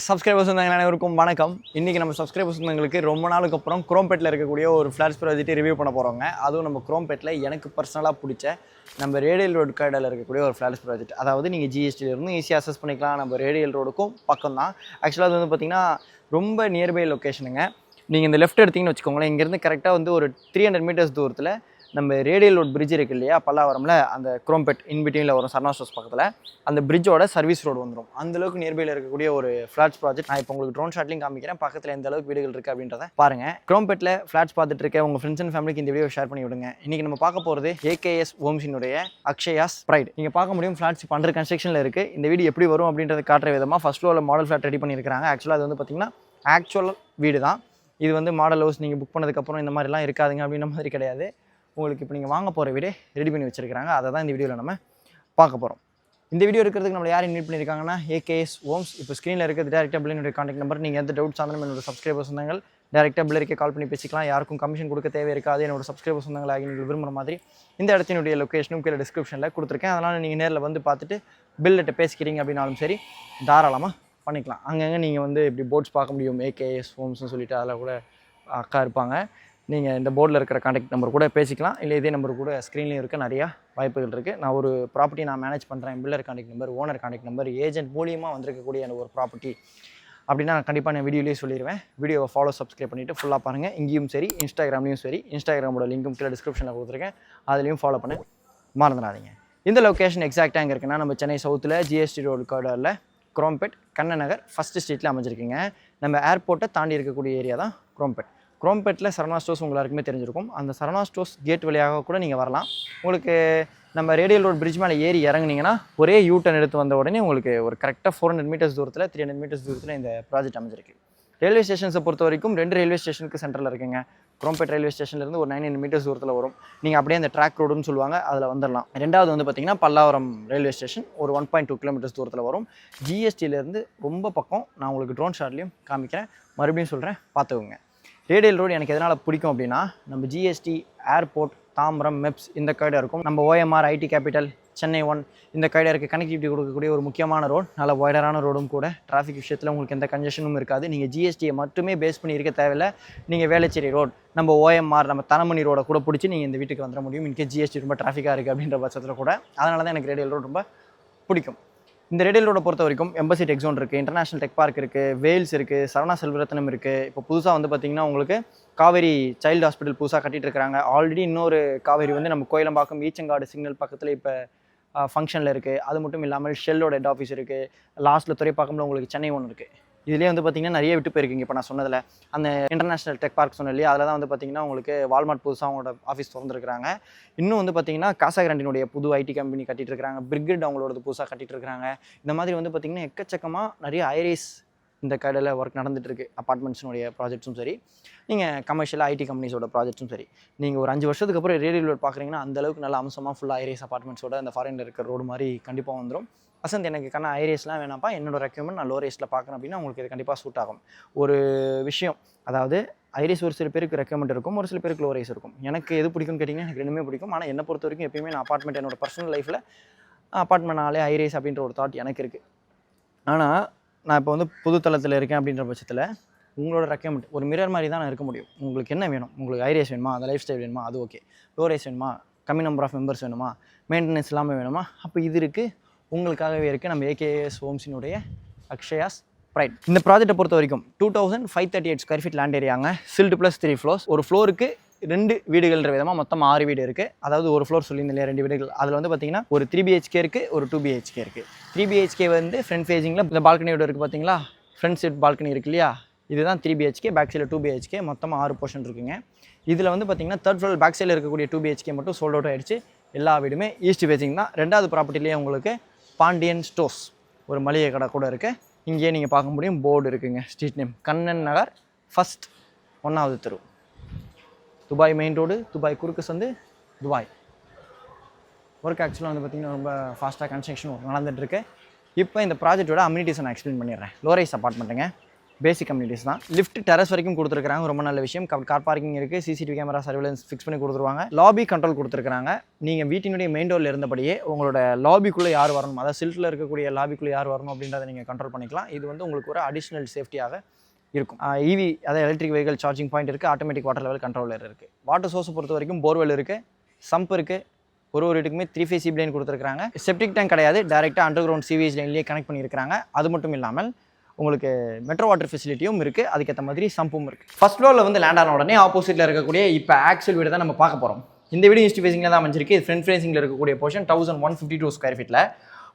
Subscribers அனைவருக்கும் வணக்கம். இன்றைக்கி நம்ம சப்ஸ்கிரைபர்ஸ் உங்களுக்கு ரொம்ப நாளுக்கு அப்புறம் குரோம்பேட்டில் இருக்கக்கூடிய ஒரு ஃப்ளாட்ஸ் ப்ராஜெக்ட் ரிவ்யூ பண்ண போகிறோங்க. அதுவும் நம்ம குரோம்பேட்டில் எனக்கு பர்சனலாக பிடிச்ச நம்ம ரேடியல் ரோடு கார்டில் இருக்கக்கூடிய ஒரு ஃப்ளாட்ஸ் ப்ராஜெக்ட். அதாவது நீங்கள் ஜிஎஸ்டியிலிருந்து ஈஸியாக அசஸ் பண்ணிக்கலாம். நம்ம ரேடியல் ரோடுக்கும் பக்கம் தான். ஆக்சுவலாக அது வந்து பார்த்திங்கன்னா ரொம்ப நியர்பை லொக்கேஷனுங்க. நீங்கள் இந்த லெஃப்ட் எடுத்திங்கன்னு வச்சுக்கோங்களேன், இங்கேருந்து கரெக்டாக வந்து ஒரு 300 மீட்டர்ஸ் தூரத்தில் நம்ம ரேடியல் ரோட் பிரிட்ஜ் இருக்குது இல்லையா, பல்லாவரமில் அந்த குரோம்பேட் இன்பிட்வீனில் வரும் சரணா ஸ்டோர்ஸ் பக்கத்தில். அந்த பிரிட்ஜோட சர்வீஸ் ரோடு வந்துடும். அந்தளவுக்கு நியர்பையில் இருக்கக்கூடிய ஒரு ஃப்ளாட்ஸ் ப்ராஜெக்ட். நான் இப்போ உங்களுக்கு ட்ரோன் ஷாட்லையும் காமிக்கிறேன், பக்கத்தில் எந்த அளவுக்கு வீடுகள் இருக்குது அப்படின்றத பாருங்கள். குரோம்பேட்டில் ஃப்ளாட்ஸ் பார்த்துட்டு இருக்க உங்கள் ஃப்ரெண்ட்ஸ் அண்ட் ஃபேமிலிக்கு இந்த வீடியோ ஷேர் பண்ணி விடுங்க. இன்றைக்கி நம்ம பார்க்க போகிறது ஏகேஎஸ் ஹோம்ஸினுடைய அக்ஷயாஸ் ப்ரைட். நீங்கள் பார்க்க முடியும் ஃப்ளாட்ஸ் இப்போ அண்டர் கன்ஸ்ட்ரக்ஷனில் இருக்குது. இந்த வீடு எப்படி வரும் அப்படின்றத காட்டுற விதமாக ஃபர்ஸ்ட் ஃப்ளோரில் மாடல் ஃப்ளாட் ரெடி பண்ணியிருக்காங்க. ஆக்சுவலாக அது வந்து பார்த்திங்கன்னா ஆக்சுவல் வீடு தான். இது வந்து மாடல் ஹவுஸ் நீங்கள் புக் பண்ணதுக்கப்புறம் இந்த மாதிரிலாம் இருக்காதுங்க அப்படின்ற மாதிரி கிடையாது. உங்களுக்கு இப்போ நீங்கள் வாங்க போகிற வீடு ரெடி பண்ணி வச்சுருக்காங்க. அதை தான் இந்த வீடியோவில் நம்ம பார்க்க போகிறோம். இந்த வீடியோ இருக்கிறதுக்கு நம்மளை யார் இன்வைட் பண்ணியிருக்காங்கன்னா ஏகேஎஸ் ஹோம்ஸ். இப்போ ஸ்க்ரீனில் இருக்கிறது டேரெக்டாக பிள்ளைனுடைய கான்டாக்ட் நம்பர். நீங்கள் எந்த டவுட்ஸ் ஆனாலும் என்னோட சப்ஸ்கிரைபர் சொந்தங்கள் டேரெக்டாக பிள்ளைக்கு கால் பண்ணி பேசிக்கலாம். யாருக்கும் கமிஷன் கொடுக்க தேவை இருக்காது. என்னோட சப்ஸ்கிரைபர் சொந்தங்களாகி நீங்கள் விரும்புகிற மாதிரி இந்த இடத்தினுடைய லொக்கேஷனும் கீழே டிஸ்கிரிப்ஷனில் கொடுத்துருக்கேன். அதனால் நீங்கள் நேரில் வந்து பார்த்துட்டு பில்லிட்ட பேசிக்கிறீங்க அப்படின்னாலும் சரி தாராளமாக பண்ணிக்கலாம். அங்கங்கே நீங்கள் வந்து இப்படி போர்ட்ஸ் பார்க்க முடியும், ஏகேஎஸ் ஹோம்ஸ்னு சொல்லிட்டு. அதில் கூட அக்கா இருப்பாங்க. நீங்கள் இந்த போர்டில் இருக்கிற கான்டாக்ட் நம்பர் கூட பேசிக்கலாம். இல்லை இதே நம்பர் கூட ஸ்க்ரீன்லேயும் இருக்க நிறையா வாய்ப்புகள் இருக்குது. நான் ஒரு ப்ராப்பர்ட்டி நான் மேனேஜ் பண்ணுறேன், pillar contact number, owner contact number, agent மூலியமாக வந்திருக்கக்கூடிய ஒரு ப்ராப்பர்ட்டி அப்படின்னா நான் கண்டிப்பாக நான் வீடியோலேயே சொல்லிடுவேன். வீடியோவை ஃபாலோ சப்ஸ்கிரைப் பண்ணிவிட்டு ஃபுல்லாக பாருங்கள். இங்கேயும் சரி, இன்ஸ்டாகிராம்லேயும் சரி. இன்ஸ்டாகிராமோட லிங்க்கும் கீழே டிஸ்கிரிப்ஷனில் கொடுத்துருக்கேன், அதுலேயும் ஃபாலோ பண்ண மறந்துடாதீங்க. இந்த லொக்கேஷன் எக்ஸாக்டாக எங்கே இருக்குன்னா நம்ம சென்னை சவுத்தில் ஜிஎஸ்டி ரோடு கார்டரில் குரோம்பேட் கண்ணன் நகர் ஃபஸ்ட்டு ஸ்ட்ரீட்டில் அமைஞ்சிருக்குங்க. நம்ம ஏர்போர்ட்டை தாண்டி இருக்கக்கூடிய ஏரியா தான் குரோம்பேட். குரோம்பேட்டில் சரணா ஸ்டோர்ஸ் எல்லாருக்குமே தெரிஞ்சிருக்கும். அந்த சரணா ஸ்டோர்ஸ் கேட் வழியாக கூட நீங்கள் வரலாம். உங்களுக்கு நம்ம ரேடியல் ரோட் பிரிட்ஜ் மேலே ஏறி இறங்குனீங்கன்னா ஒரே யூ டர்ன் எடுத்து வந்த உடனே உங்களுக்கு ஒரு கரெக்டாக 400 மீட்டர்ஸ் தூரத்தில் 300 மீட்டர்ஸ் தூரத்தில் இந்த ப்ராஜெக்ட் அமைஞ்சிருக்கு. ரயில்வே ஸ்டேஷன்ஸை பொறுத்த வரைக்கும் 2 ரயில்வே ஸ்டேஷனுக்கு சென்டரில் இருக்குங்க. குரோம்பேட் ரயில்வே ஸ்டேஷன்லேருந்து ஒரு 900 மீட்டர்ஸ் தூரத்தில் வரும். நீங்கள் அப்படியே அந்த ட்ராக் ரோடுன்னு சொல்லுவாங்க, அதில் வந்துடலாம். ரெண்டாவது வந்து பார்த்திங்கன்னா பல்லாவரம் ரயில்வே ஸ்டேஷன் ஒரு 1.2 கிலோமீட்டர்ஸ் தூரத்தில் வரும். ஜிஎஸ்டியிலேருந்து ரொம்ப பக்கம். நான் உங்களுக்கு ட்ரோன் ஷாட்லேயும் காமிக்கிறேன், மறுபடியும் சொல்கிறேன், பார்த்துக்கோங்க. ரேடியல் ரோடு எனக்கு எதனால் பிடிக்கும் அப்படின்னா நம்ம ஜிஎஸ்டி, ஏர்போர்ட், தாம்பரம், மெப்ஸ் இந்த கைடாக இருக்கும். நம்ம ஓஎம்ஆர், ஐடி கேபிட்டல், சென்னை 1 இந்த கைடாக இருக்குது. கனெக்டிவிட்டி கொடுக்கக்கூடிய ஒரு முக்கியமான ரோடு, நல்ல வைடரான ரோடும் கூட. டிராஃபிக் விஷயத்தில் உங்களுக்கு எந்த கன்ஜெஷனும் இருக்காது. நீங்கள் ஜிஎஸ்டியை மட்டுமே பேஸ் பண்ணி இருக்க தேவையில்லை. நீங்கள் வேளச்சேரி ரோடு, நம்ம ஓஎம்ஆர், நம்ம தனமணி ரோடை கூட பிடிச்சி நீங்கள் இந்த வீட்டுக்கு வந்துட முடியும். இன்கேஸ் ஜிஎஸ்டி ரொம்ப டிராஃபிக்காக இருக்குது அப்படின்ற பட்சத்தில் கூட. அதனால தான் எனக்கு ரேடியல் ரோடு ரொம்ப பிடிக்கும். இந்த ரேடியல் ரோடை பொறுத்த வரைக்கும் எம்பசி டெக் ஜோன் இருக்குது, இன்டர்நேஷனல் டெக் பார்க் இருக்குது, வேல்ஸ் இருக்குது, சரவணா செல்வரத்னம் இருக்குது. இப்போ புதுசாக வந்து பார்த்திங்கன்னா உங்களுக்கு காவேரி சைல்டு ஹாஸ்பிட்டல் புதுசாக கட்டிகிட்டு இருக்காங்க. ஆல்ரெடி இன்னொரு காவேரி வந்து நம்ம கோயிலம்பாக்கம் ஈச்சங்காடு சிக்னல் பக்கத்தில் இப்போ ஃபங்க்ஷனில் இருக்குது. அது மட்டும் இல்லாமல் ஷெல்லோட ஹெட் ஆஃபீஸ் இருக்குது. லாஸ்ட்டில் துறைப்பாக்கம்ல உங்களுக்கு சென்னை 1 இருக்குது. இதுலேயே வந்து பார்த்திங்கன்னா நிறைய விட்டு போயிருக்கீங்க. இப்போ நான் சொன்னதில் அந்த இன்டர்நேஷனல் டெக் பார்க் சொன்னேன் இல்லையா, அதில் தான் வந்து பார்த்திங்கன்னா உங்களுக்கு வால்மார்ட் புதுசாக அவங்களோட ஆஃபீஸ் திறந்துருக்காங்க. இன்னும் வந்து பார்த்திங்கன்னா காசாகிராண்டினுடைய புது ஐடி கம்பெனி கட்டிகிட்டு இருக்காங்க. பிரிகேட் அவங்களோட புதுசாக கட்டிகிட்டு இருக்காங்க. இந்த மாதிரி வந்து பார்த்திங்கன்னா எக்கச்சக்கமாக நிறைய ஐரேஸ் இந்த கடையில் ஒர்க் நடந்துகிட்ருக்கு. அப்பார்ட்மெண்ட்ஸினுடைய ப்ராஜெக்ட்ஸும் சரி, நீங்கள் கமர்ஷியல் ஐடி கம்பெனிஸோட ப்ராஜெக்ட்ஸும் சரி. நீங்கள் ஒரு 5 வருஷத்துக்கு அப்புறம் ரேடியல் ரோடு பார்க்குறீங்கன்னா அந்தளவுக்கு நல்ல அம்சமாக ஃபுல்லாக ஐரேஸ் அப்பார்ட்மெண்ட்ஸோட அந்த ஃபாரினில் இருக்கிற ரோடு மாதிரி கண்டிப்பாக வந்துடும். வசந்த் எனக்கு கண்ணா ஐரேஸ்லாம் வேணாம்ப்பா, என்னோட ரெக்யூமெண்ட் நான் லோ ரேஸில் பார்க்குறேன் அப்படின்னா உங்களுக்கு இது கண்டிப்பாக சூட் ஆகும். ஒரு விஷயம், அதாவது ஐரேஸ் ஒரு சில பேருக்கு ரெக்கமெண்ட் இருக்கும், ஒரு சில பேருக்கு லோ ரேஸ் இருக்கும். எனக்கு எது பிடிக்கும்னு கேட்டிங்கன்னா எனக்கு ரெண்டுமே பிடிக்கும். ஆனால் என்னை பொறுத்த வரைக்கும் எப்பயுமே நான் அப்பார்ட்மெண்ட், என்னோட பர்சனல் லைஃப்பில் அப்பார்ட்மெண்ட்னாலே ஐரேஸ் அப்படின்ற ஒரு தாட் எனக்கு இருக்குது. ஆனால் நான் இப்போ வந்து புது தளத்தில் இருக்கேன் அப்படின்ற பட்சத்தில் உங்களோட ரெக்கமெண்ட் ஒரு மிரர் மாதிரி தான் நான் இருக்க முடியும். உங்களுக்கு என்ன வேணும்? உங்களுக்கு ஐரேஸ் வேணுமா, அந்த லைஃப் ஸ்டைல் வேணுமா, அது ஓகே. லோ ரேஸ் வேணுமா, கம்மி நம்பர் ஆஃப் மெம்பர்ஸ் வேணுமா, மெயின்டெனன்ஸ் இல்லாமல் வேணுமா, அப்போ இது இருக்குது, உங்களுக்காகவே இருக்குது நம்ம ஏகேஎஸ் ஹோம்ஸினுடைய அக்ஷயாஸ் ப்ரைட். இந்த ப்ராஜெக்ட்டை பொறுத்த வரைக்கும் 2538 ஸ்கொயர் ஃபீட் லேண்ட் ஏரியாங்க. Stilt plus 3 floors. ஒரு ஃப்ளோருக்கு 2 வீடுகள்ன்ற விதமாக மொத்தம் 6 வீடு இருக்குது. அதாவது ஒரு ஃப்ளோர் சொல்லியிருந்தேன் இல்லையா, 2 வீடுகள். அதில் வந்து பார்த்திங்கன்னா ஒரு 3 BHK இருக்குது, ஒரு 2 BHK இருக்குது. 3 BHK வந்து ஃப்ரண்ட் ஃபேஸிங்கில் இந்த பால்கனியோட இருக்குது பார்த்தீங்களா, ஃப்ரண்ட் சைட் பால்கனி இருக்குது இல்லையா, இதுதான் 3 BHK. பேக் சைடில் 2 BHK, மொத்தமாக 6 போர்ஷன் இருக்குங்க. இதில் வந்து பார்த்திங்கன்னா 3rd ஃப்ளோர் பேக் சைடில் இருக்கக்கூடிய 2 BHK மட்டும் சோல்ட் அவுட் ஆகிடுச்சு. எல்லா வீடுமே ஈஸ்ட் ஃபேஸிங் தான். 2வது ப்ராப்பர்ட்டிலேயே உங்களுக்கு பாண்டியன் ஸ்டோர்ஸ் ஒரு மளிகை கடை கூட இருக்குது. இங்கேயே நீங்கள் பார்க்க முடியும், போர்டு இருக்குங்க. ஸ்ட்ரீட் நேம் கண்ணன் நகர் ஃபஸ்ட் 1வது தெரு, துபாய் மெயின் ரோடு, துபாய் குறுக்கு சந்து, துபாய். ஒர்க் ஆக்சுவலாக வந்து பார்த்திங்கன்னா ரொம்ப ஃபாஸ்ட்டாக கன்ஸ்ட்ரக்ஷன் ஒர்க் நடந்துகிட்ருக்கு. இப்போ இந்த ப்ராஜெக்டோட அம்யூனிட்டிஸை நான் எக்ஸ்பிளைன் பண்ணிடுறேன். லோரைஸ் அப்பார்ட்மெண்ட்டுங்க. பேசிக் கம்யூனிட்டிஸ் தான். லிஃப்ட் டெரஸ் வரைக்கும் கொடுத்துருக்காங்க, ரொம்ப நல்ல விஷயம். கார் பார்க்கிங் இருக்குது, சிசிடிவி கேமரா சர்வேலன்ஸ் ஃபிக்ஸ் பண்ணி கொடுத்துருவாங்க. லாபி கண்ட்ரோல் கொடுத்துருக்காங்க. நீங்கள் வீட்டினுடைய மெயின் டோரில் இருந்தபடியே உங்களோட லாபிக்குள்ளே யார் வரணும், அதாவது சில்ட்டில் இருக்கக்கூடிய லாபிக்குள்ளே யார் வரணும் அப்படின்றத நீங்கள் கண்ட்ரோல் பண்ணிக்கலாம். இது வந்து உங்களுக்கு ஒரு அடிஷ்னல் சேஃப்டியாக இருக்கும். இவி அதாவது எலக்ட்ரிக் வெஹிக்கல் சார்ஜிங் பாயிண்ட் இருக்குது, ஆட்டோமேட்டிக் வாட்டர் லெவல் கண்ட்ரோலர் இருக்குது. வாட்டர் சோர்ஸை பொறுத்த வரைக்கும் போர்வெல் இருக்குது, சம்ப் இருக்குது. ஒரு வீட்டுக்குமே 3 ஃபேஸ் சீப் லைன் கொடுத்துருக்காங்க. செப்டிக் டேங்க் கிடையாது, டேரெக்டாக அண்டர் கிரவுண்ட் சிவேஜ் லைன்லேயே கனெக்ட் பண்ணியிருக்காங்க. அது மட்டும் இல்லாமல் உங்களுக்கு மெட்ரோ வாட்டர் ஃபெசிலிட்டியும் இருக்குது, அதுக்கேற்ற மாதிரி சம்பும் இருக்குது. ஃபர்ஸ்ட் ஃப்ளோரில் வந்து லேண்ட் ஆன உடனே ஆப்போசிட்டில் இருக்கக்கூடிய இப்போ ஆக்சுவல் வீடு தான் நம்ம பார்க்க போகிறோம். இந்த வீடு ஈஸ்ட் ஃபேசிங்கில் தான் அமைஞ்சிருக்கு. இது ஃப்ரண்ட் ஃபேசிங்கில் இருக்கக்கூடிய போர்ஷன் 1152 ஸ்கொயர் ஃபீட்டில்.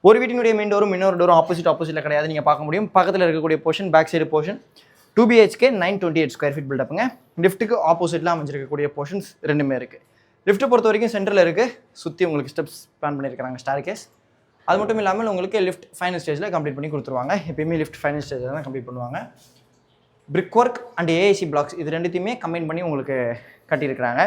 ஒரு வீட்டினுடைய மெயின் டோரும் இன்னொரு டோரும் ஆப்போசிட்டில் கிடையாது, நீங்கள் பார்க்க முடியும். பக்கத்தில் இருக்கக்கூடிய portion back side portion 2 BHK 928 square feet பில்டப்புங்க. லிஃப்ட்டுக்கு ஆப்போசிட்டில் அமைஞ்சிருக்கக்கூடிய போர்ஷன்ஸ் ரெண்டுமே இருக்குது. லிஃப்ட்டை பொறுத்த வரைக்கும் சென்டரில் இருக்குது, சுற்றி உங்களுக்கு ஸ்டெப்ஸ் பிளான் பண்ணியிருக்காங்க, ஸ்டார் கேஸ். அது மட்டும் இல்லாமல் உங்களுக்கு லிஃப்ட் ஃபைனல் ஸ்டேஜில் கம்ப்ளீட் பண்ணி கொடுத்துருவாங்க. எப்பயுமே லிஃப்ட் ஃபைனல் ஸ்டேஜில் தான் கம்ப்ளீட் பண்ணுவாங்க. Brick work and AAC blocks இது ரெண்டுத்தையுமே கம்பைன் பண்ணி உங்களுக்கு கட்டியிருக்கிறாங்க.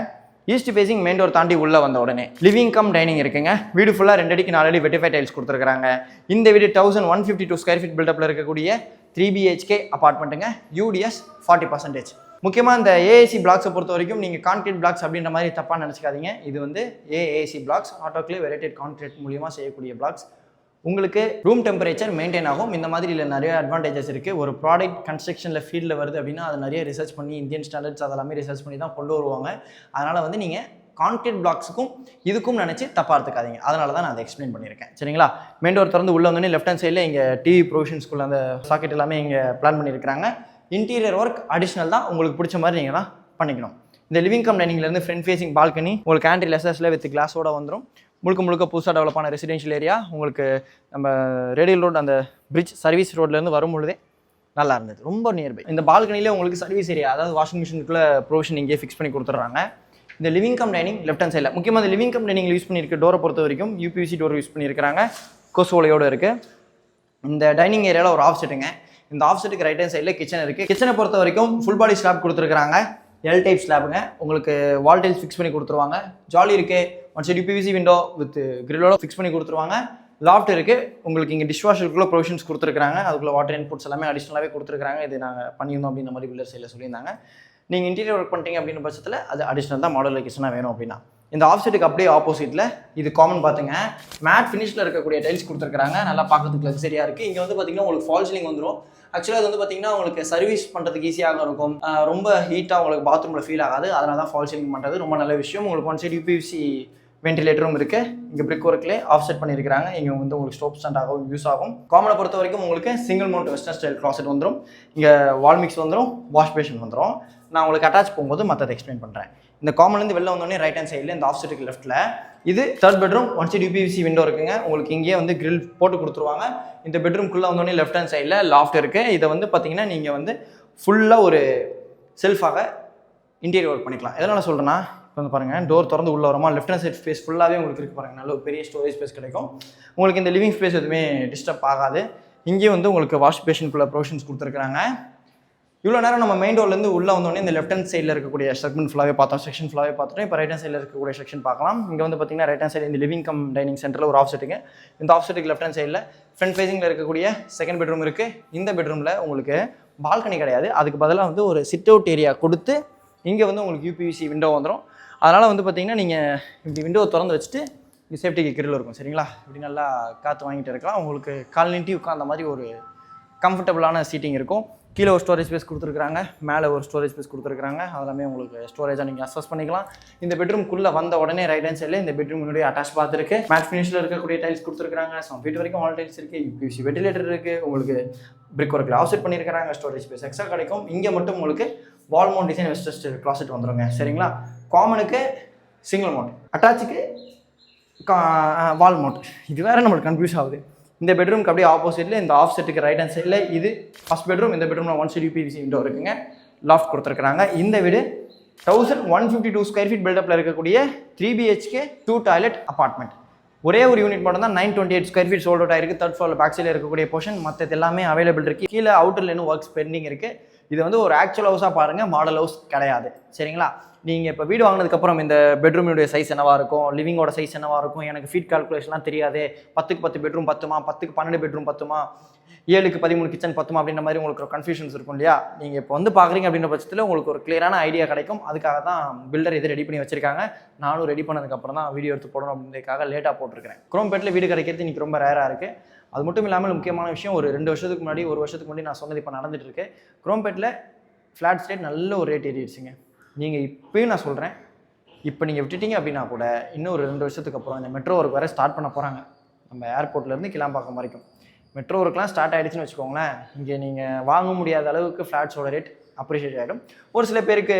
ஈஸ்ட் ஃபேசிங் மெயின் டோர் தாண்டி உள்ளே வந்த உடனே லிவிங் கம் டைனிங் இருக்குங்க. வீடு ஃபுல்லாக 2 அடிக்கு 4 அடி வெட்டிஃபை டைல்ஸ் கொடுத்துருக்காங்க. இந்த வீடு 1152 ஸ்கொயர் ஃபீட் பில்டப்பில் இருக்கக்கூடிய 3 BHK அப்பார்ட்மெண்ட்டுங்க. UDS 40%. முக்கியமாக இந்த ஏஏசி பிளாக்ஸை பொறுத்த வரைக்கும் நீங்கள் கான்கிரீட் பிளாக்ஸ் அப்படின்ற மாதிரி தப்பாக நினச்சிக்காதீங்க. இது வந்து ஏஏசி பிளாக்ஸ், ஆட்டோக்ளேவ் வெரைட்டட் கான்கிரீட் மூலியமாக செய்யக்கூடிய பிளாக்ஸ். உங்களுக்கு ரூம் டெம்பரேச்சர் மெயின்டைன் ஆகும். இந்த மாதிரி இல்லை நிறைய அட்வான்டேஜஸ் இருக்குது. ஒரு ப்ராடக்ட் கன்ஸ்ட்ரக்ஷனில் ஃபீல்டில் வருது அப்படின்னா அதை நிறைய ரிசர்ச் பண்ணி இந்தியன் ஸ்டாண்டர்ட்ஸ் அதெல்லாமே ரிசர்ச் பண்ணி தான் கொண்டு வருவாங்க. அதனால் வந்து நீங்கள் கான்கிரீட் பிளாக்ஸுக்கும் இதுக்கும் நினச்சி தப்பாக எடுத்துக்காதீங்க. அதனால தான் நான் அதை எக்ஸ்பிளைன் பண்ணியிருக்கேன். சரிங்களா? மெயின் டோர் திறந்து உள்ளே வந்தோடனே லெஃப்ட் ஹேண்ட் சைடில் இங்கே டிவி ப்ரொவிஷன்ஸ்குள்ள அந்த சாக்கெட் எல்லாமே இங்கே பிளான் பண்ணியிருக்காங்க. இன்டீரியர் ஒர்க் அடிஷ்னல் தான், உங்களுக்கு பிடிச்ச மாதிரி நீங்கள் தான் பண்ணிக்கணும். இந்த லிவிங் கம் டைனிங்லேருந்து ஃப்ரண்ட் ஃபேசிங் பால்கனி உங்களுக்கு ஆன்டி லெசஸில் வித் கிளாஸோட வந்துடும். முழுக்க புதுசாக டெவலப்பான ரெசிடென்ஷியல் ஏரியா. உங்களுக்கு நம்ம ரேடியல் ரோடு அந்த பிரிட்ஜ் சர்வீஸ் ரோட்லேருந்து வரும்பொழுதே நல்லா இருந்தது, ரொம்ப நியர்பை. இந்த பால்கனியில் உங்களுக்கு சர்வீஸ் ஏரியா, அதாவது வாஷிங் மிஷினுக்குள்ளே ப்ரொவிஷன் இங்கே ஃபிக்ஸ் பண்ணி கொடுத்துட்றாங்க. இந்த living cum dining left hand சைடில் முக்கியமாக இந்த லிவிங் கம் டைனிங் யூஸ் பண்ணியிருக்க டோரை பொறுத்த வரைக்கும் UPVC டோர் யூஸ் பண்ணியிருக்கிறாங்க, கொசுவலையோடு இருக்குது. இந்த டைனிங் ஏரியாவில் ஒரு ஆஃப் செட்டுங்க. இந்த ஆஃப் செட்டுக்கு ரைட் ஹேண்ட் சைடில் கிச்சன் இருக்குது. கிச்சனை பொறுத்த வரைக்கும் ஃபுல் பாடி ஸ்லாப் கொடுத்துருக்காங்க, எல் டைப் ஸ்லாப்புங்க. உங்களுக்கு வால் டைல்ஸ் ஃபிக்ஸ் பண்ணி கொடுத்துருவாங்க. ஜாலி இருக்குது. One side UPVC window with கிரிலோட ஃபிக்ஸ் பண்ணி கொடுத்துருவாங்க. லாஃப்ட் இருக்குது. உங்களுக்கு இங்கே டிஷ் வாஷருக்குள்ளே ப்ரொவிஷன்ஸ் கொடுத்துருக்காங்க. அதுக்குள்ளே வாட்டர் இன்புட்ஸ் எல்லாமே அடிஷ்னலாகவே கொடுத்துருக்காங்க. இது நாங்கள் பண்ணியிருந்தோம் அப்படின்ற மாதிரி பில்டர் சைடில் சொல்லியிருந்தாங்க. நீங்கள் இன்டீரியர் ஒர்க் பண்ணிட்டீங்க அப்படின்ற பட்சத்தில் அது அடிஷ்னல் தான், மாடல் கிச்சனாக வேணும் அப்படின்னா. இந்த ஆஃப் செட்டுக்கு அப்படியே ஆப்போசிட்டில் இது காமன் பார்த்துங்க, மேட் ஃபினிஷில் இருக்கக்கூடிய டைல்ஸ் கொடுத்துருக்காங்க. நல்லா பார்க்கறதுக்கு லக்ஸரியாக இருக்குது. இங்கே வந்து பார்த்தீங்கன்னா உங்களுக்கு ஃபால் சீலிங் வந்துடும். ஆக்சுவலாக அது வந்து பார்த்தீங்கன்னா உங்களுக்கு சர்வீஸ் பண்ணுறதுக்கு ஈஸியாக இருக்கும். ரொம்ப ஹீட்டாக உங்களுக்கு பாத்ரூமில் ஃபீல் ஆகாது. அதனால தான் ஃபால் சீலிங் பண்ணுறது ரொம்ப நல்ல விஷயம். உங்களுக்கு ஒன் சைடு UPVC வென்டிலேட்டரும் இருக்குது. இங்கே பிரிக் ஒர்க்லேயே ஆஃப் செட் பண்ணியிருக்காங்க. இங்கே வந்து உங்களுக்கு ஸ்டோப் ஸ்டாண்ட் ஆகும், யூஸ் ஆகும். காமனை பொறுத்த வரைக்கும் உங்களுக்கு single mount western style closet வந்துடும். இங்கே வால் மிக்ஸ் வந்துடும், வாஷ் பேஷன் வந்துடும். நான் உங்களுக்கு அட்டாச் போகும்போது மற்றதை எக்ஸ்பிளைன் பண்ணுறேன். இந்த காமன்லேருந்து வெளில வந்தோடனே ரைட் ஹேண்ட் சைடில் இந்த ஆஃப் செட்டுக்கு லெஃப்ட்டில் இது third bedroom. One side UPVC window இருக்குங்க. உங்களுக்கு இங்கேயே வந்து கிரில் போட்டு கொடுத்துருவாங்க. இந்த பெட்ரூம்குள்ளே வந்தோடனே லெஃப்ட் ஹேண்ட் சைடில் லாஃப்ட் இருக்குது. இதை வந்து பார்த்தீங்கன்னா நீங்கள் வந்து ஃபுல்லாக ஒரு செல்ஃபாக இன்டீரியர் ஒர்க் பண்ணிக்கலாம். எதனால் சொல்கிறேன்னா, இப்போ வந்து பாருங்கள், டோர் திறந்து உள்ளே வரமா லெஃப்ட் ஹேண்ட் சைட் ஸ்பேஸ் ஃபுல்லாகவே உங்களுக்கு இருக்குது பாருங்கள். நல்ல ஒரு பெரிய ஸ்டோரேஜ் ஸ்பேஸ் கிடைக்கும். உங்களுக்கு இந்த லிவிங் ஸ்பேஸ் எதுவுமே டிஸ்டர்ப் ஆகாது. இங்கேயும் வந்து உங்களுக்கு வாஷ் பேஷனுக்குள்ள ப்ரொவிஷன்ஸ் கொடுத்துருக்காங்க. இவ்வளோ நேரம் நம்ம மெயின் டோர்லேருந்து உள்ளே வந்தோடனே இந்த லெஃப்ட் ஹேண்ட் சைடில் இருக்கக்கூடிய செக்மெண்ட் ஃபுல்லாகவே பார்த்தோம், செக்ஷன் ஃபுல்லாகவே பார்த்துட்டோம். இப்போ ரைட் ஹேண்ட் சைடில் இருக்கக்கூடிய செக்ஷன் பார்க்கலாம். இங்கே வந்து பார்த்தீங்கன்னா ரைட் ஹேண்ட் சைடு இந்த லிவிங் கம் டைனிங் சென்டரில் ஒரு ஆஃப் செட்டுங்க. இந்த ஆஃப் செட்டுக்கு லெஃப்ட் ஹேண்ட் சைடில் ஃப்ரண்ட் ஃபேசிங்கில் இருக்கக்கூடிய செகண்ட் பெட்ரூம் இருக்குது. இந்த பெட்ரூமில் உங்களுக்கு பால்கனி கிடையாது, அதுக்கு பதிலாக வந்து ஒரு சிட் அவுட் ஏரியா கொடுத்து இங்கே வந்து உங்களுக்கு UPVC விண்டோ வந்துடும். அதனால் வந்து பார்த்தீங்கன்னா நீங்கள் இப்படி விண்டோவை திறந்து வச்சுட்டு இங்கே சேஃப்டிக்கு கிரில் இருக்கும். சரிங்களா? இப்படி நல்லா காற்று வாங்கிட்டு இருக்கலாம். உங்களுக்கு கால் நீட்டி உட்காந்த மாதிரி ஒரு கம்ஃபர்டபுளான சீட்டிங் இருக்கும். கீழே ஒரு ஸ்டோரேஜ் ஸ்பேஸ் கொடுத்துருக்காங்க, மேலே ஒரு ஸ்டோரேஜ் ஸ்பேஸ் கொடுத்துருக்காங்க. அதெல்லாமே உங்களுக்கு ஸ்டோரேஜாக நீங்கள் அக்சஸ் பண்ணிக்கலாம். இந்த பெட்ரூம்குள்ளே வந்த உடனே ரைட் ஹேண்ட் சைடில் இந்த பெட்ரூமுடைய அட்டாச் பாத் இருக்குது. மேட் ஃபினிஷில் இருக்கக்கூடிய டைல்ஸ் கொடுத்துருக்காங்க. சம் ஃபீட் வரைக்கும் ஆல் டைல்ஸ் இருக்குது. UPVC வெண்டிலேட்டர் இருக்குது. உங்களுக்கு பிரிக் ஒர்க்கில் ஆஃப் செட் பண்ணியிருக்காங்க. ஸ்டோரேஜ் ஸ்பேஸ் எக்ஸ்ட்ரா கிடைக்கும். இங்கே மட்டும் உங்களுக்கு வால் மவுண்ட் டிசைன் வெஸ்டர்ன் க்ளாசெட் வந்துடுங்க. சரிங்களா? காமனுக்கு சிங்கிள் மவுண்ட், அட்டாச்சுக்கு வால் மவுண்ட். இது வேறு நம்மளுக்கு கன்ஃபியூஸ் ஆகுது. இந்த பெட்ரூம்க்கு அப்படியே ஆப்போசிட்டில் இந்த ஆஃப் செட்டுக்கு ரைட் ஹேண்ட் சைடில் இது ஃபஸ்ட் பெட்ரூம். இந்த பெட்ரூமில் ஒன் சைடு UPVC விண்டோ இருக்குங்க. லாஃப்ட் கொடுத்துருக்காங்க. இந்த வீடு 1152 ஸ்கொயர் ஃபீட் பில்டப்பில் இருக்கக்கூடிய 3 BHK 2 டாய்லெட் அப்பார்ட்மெண்ட். ஒரே ஒரு யூனிட் மட்டும் தான் 928 ஸ்கொயர் ஃபீட் சோல்ட் அவுட் ஆயிருக்கு. தேர்ட் ஃப்ளோரில் பேக் சைடில் இருக்கக்கூடிய போர்ஷன் மற்றது எல்லாமே அவைலபிள் இருக்குது. கீழே அவுட்டரில் இன்னும் ஒர்க்ஸ் பெண்டிங் இருக்குது. இது வந்து ஒரு ஆக்சுவல் ஹவுஸாக பாருங்கள், மாடல் ஹவுஸ் கிடையாது. சரிங்களா? நீங்கள் இப்போ வீடு வாங்கினதுக்கப்புறம் இந்த பெட்ரூமுடைய சைஸ் என்னவாக இருக்கும், லிவிங்கோட சைஸ் என்னவாக இருக்கும், எனக்கு ஃபீட் கால்குலேஷன்லாம் தெரியாது, 10க்கு 10 பெட்ரூம் பத்துமா, 10க்கு 12 பெட்ரூம் பத்துமா, 7க்கு 13 கிச்சன் பத்துமா அப்படின்ற மாதிரி உங்களுக்கு ஒரு கன்ஃபியூஷன்ஸ் இருக்கும் இல்லையா. நீங்கள் இப்போ வந்து பார்க்குறீங்க அப்படின்ற பட்சத்தில் உங்களுக்கு ஒரு கிளியரான ஐடியா கிடைக்கும். அதுக்காக தான் பில்டர் இது ரெடி பண்ணி வச்சிருக்காங்க. நானும் ரெடி பண்ணதுக்கப்புறம் தான் வீடியோ எடுத்து போடணும் அப்படின்றதுக்காக லேட்டாக போட்டிருக்கிறேன். குரோம்பேட்டில் வீடு கிடைக்கிறது இன்றைக்கி ரொம்ப ரேராக இருக்குது. அது மட்டும் இல்லாமல் முக்கியமான விஷயம், ஒரு 2 வருஷத்துக்கு முன்னாடி 1 வருஷத்துக்கு முன்னாடி நான் சொன்னது இப்போ நடந்துட்டு இருக்கு. குரோம்பேட்டில் ஃப்ளாட்ஸ் ரேட் நல்ல ஒரு ரேட் ஏறிடுச்சுங்க. நீங்கள் இப்போயும் நான் சொல்கிறேன், இப்போ நீங்கள் விட்டுட்டீங்க அப்படின்னா கூட இன்னும் ஒரு 2 வருஷத்துக்கு அப்புறம் இந்த மெட்ரோ ஒர்க் வேறு ஸ்டார்ட் பண்ண போகிறாங்க. நம்ம ஏர்போர்ட்லேருந்து கிளாம்பாக்கம் வரைக்கும் மெட்ரோ ஒர்க்லாம் ஸ்டார்ட் ஆகிடுச்சுன்னு வச்சுக்கோங்களேன். இங்கே நீங்கள் வாங்க முடியாத அளவுக்கு ஃப்ளாட்ஸோட ரேட் அப்ரிஷியேட் ஆகிடும். ஒரு சில பேருக்கு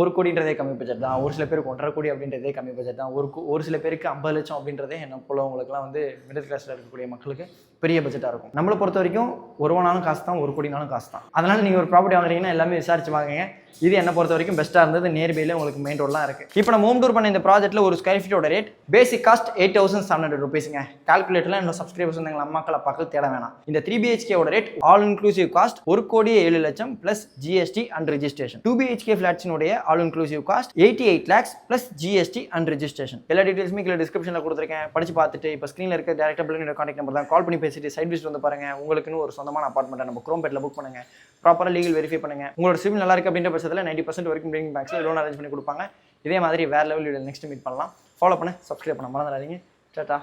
1 கோடின்றதே கம்மி பட்ஜெட் தான், ஒரு சில பேருக்கு 1.5 கோடி அப்படின்றதே கம்மி பட்ஜெட் தான், ஒரு சில பேருக்கு 50 லட்சம் அப்படின்றதே என்ன போல உங்களுக்குலாம் வந்து மிடில் கிளாஸில் இருக்கக்கூடிய மக்களுக்கு பெரிய பட்ஜெட்டாக இருக்கும். நம்மளை பொறுத்த வரைக்கும் 1 ரூபானாலும் காசு தான், 1 கோடினாலும் காசு தான். அதனால் நீங்கள் ஒரு ப்ராப்பர்ட்டி வாங்குறீங்கன்னா எல்லாமே விசாரிச்சு வாங்குங்க. இது என்ன பொறுத்த வரைக்கும் பெஸ்ட்டாக இருந்தது. நியர்பையில் உங்களுக்கு மெயின் ரோடெலாம் இருக்குது. இப்போ நம்ம ஹோம் டூர் பண்ண இந்த ப்ராஜெக்ட்டில் ஒரு ஸ்கொயர் ஃபீட்டோட ரேட் பேசிக் காஸ்ட் 8700 ருபீஸுங்க. கால்குலேட்டரில் இன்னும் சப்ஸ்கிரைபர்ஸ் எங்கள் அம்மாக்கள் அப்பாக்கள் தேட வேணாம். இந்த 3 BHKவோட rate all inclusive cost 1,07,00,000 plus GST and registration. 2 BHK ஃபிளாட்ஸினுடைய all inclusive cost 88 lakhs plus GST and registration. எல்லா டீட்டெயில்ஸுமே கீழே டிஸ்கிரிப்ஷனில் கொடுத்துருக்கேன். படிச்சு பார்த்துட்டு இப்போ ஸ்க்ரீனில் இருக்க டேரக்டாக பில்டிங்கோட கான்டாக்ட் நம்பர் தான் கால் பண்ணி பேசிட்டு சைட் விசிட் வந்து பாருங்க. உங்களுக்குன்னு ஒரு சொந்தமான அப்பார்ட்மெண்ட்டை நம்ம குரோம்பேட்டில் புக் பண்ணுங்க. ப்ராப்பராக லீகல் வெரிஃபை பண்ணுங்க. உங்களோட சிவில் நல்லா இருக்கு அப்படின்ற பட்சத்தில் 90% வரைக்கும் பேங்கிங் பேங்க்ஸில் லோன் அரேஞ்ச் பண்ணி கொடுப்பாங்க. இதே மாதிரி வேறு லெவல் வீடியோ நெக்ஸ்ட் மீட் பண்ணலாம். ஃபாலோ பண்ண, சப்ஸ்கிரைப் பண்ண மறந்துடாதீங்க. Tata,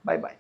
bye bye.